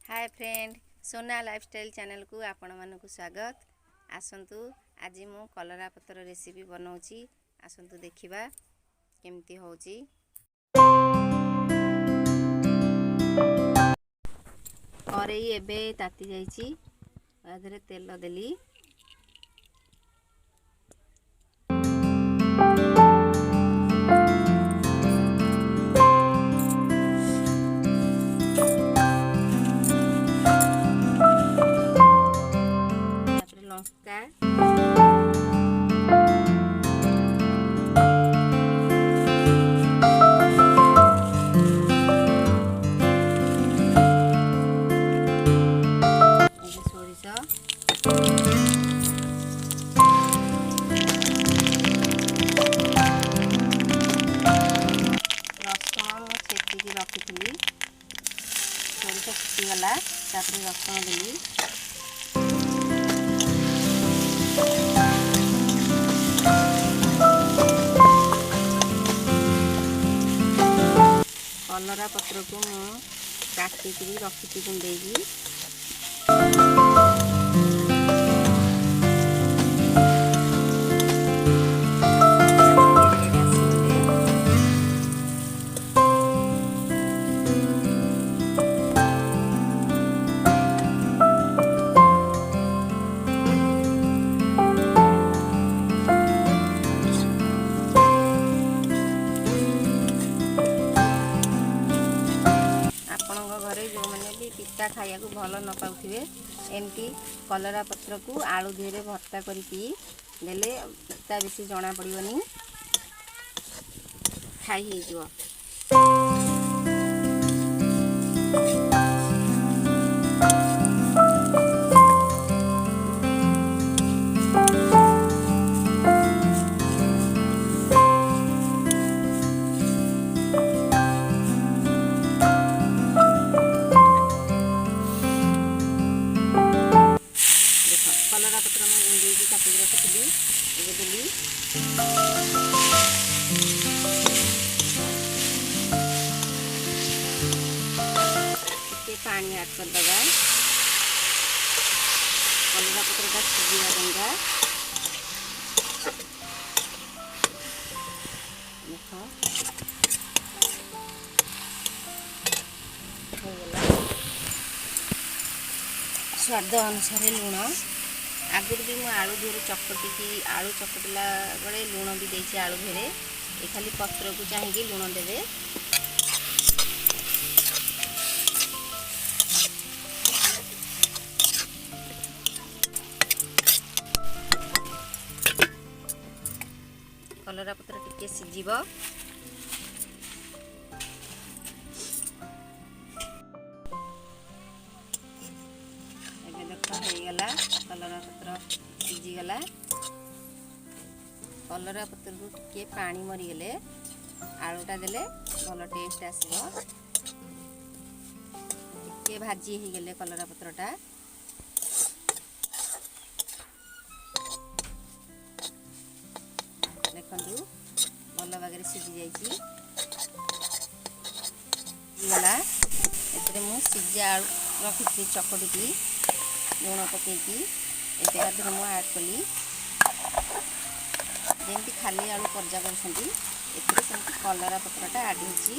Hi friend, सोना lifestyle channel को आपण मानकु स्वागत। आसंतु आज मु कलरा पत्र रेसिपी बनाउची। आसंतु देखिबा केमती होउची। करेई एबे ताती जाईची, आधरे तेल देली। लंका सोरिष रसुण छेचिकी रखी सोरिष फुटीगला रसुण देली। कलरा पत्र को काटिक रखी गुंडेगी जो मैंने भी पिता खाया को भल न पाउथिबे एमती कलरा पत्र को आलू धीरे भर्ता करके देले पिता बेसी जना पड़िबनी, खाई हे जो। कलरा पत्र में गुंडी काटी रखी देली पानी ऐड कर दबा। कलरा पत्र का सिझा देंगे। स्वाद अनुसार लुण आगुरी भी मुझे आलू धीरे चकटिकी आलू चकटिला बेले लुण भी देती आलू धीरे ये खाली पत्र को चाहिए लुण देवे। कलरा पत्र टिके सिझिब गला कलरा पत्र सिझीगला। कलरा पत्र को टिके पानी मरीगले आलूटा देले भल टेस्ट आसो। टिके भाजी ही गले कलरा पत्रटा देखंतु भल भागे सिझी जाइए गला। एतरे मु सिझा आलू रखी चकटिकी लुण पकईकी एते मु ऐड कली जमी खाली आलू परजा कर कलरा पत्रटा ऐड होची।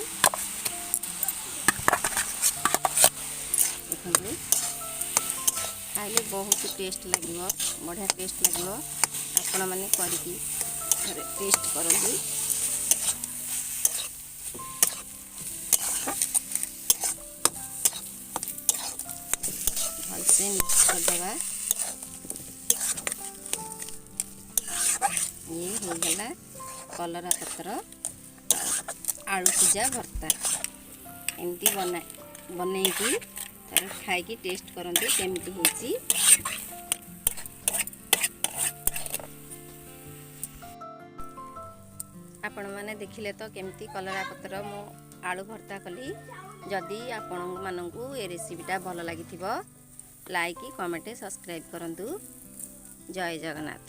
देखो खाइले बहुत टेस्ट लगे, बढ़िया टेस्ट लगे। आपण मैंने करके टेस्ट करंदी। भलसे मिक्स कर देगा। ये हो गला कलरा पत्र आलू सिझा भर्ता। एमती बनैकी तार खाई टेस्ट करंती केमती होची। आपण माने देखिले तो केमती कलरा पत्र मु आलू भर्ता कली। जदि आपण मानकु ए रेसिपीटा भल लागिथिबो लाइक कमेंट सब्सक्राइब करंतु। जय जगन्नाथ।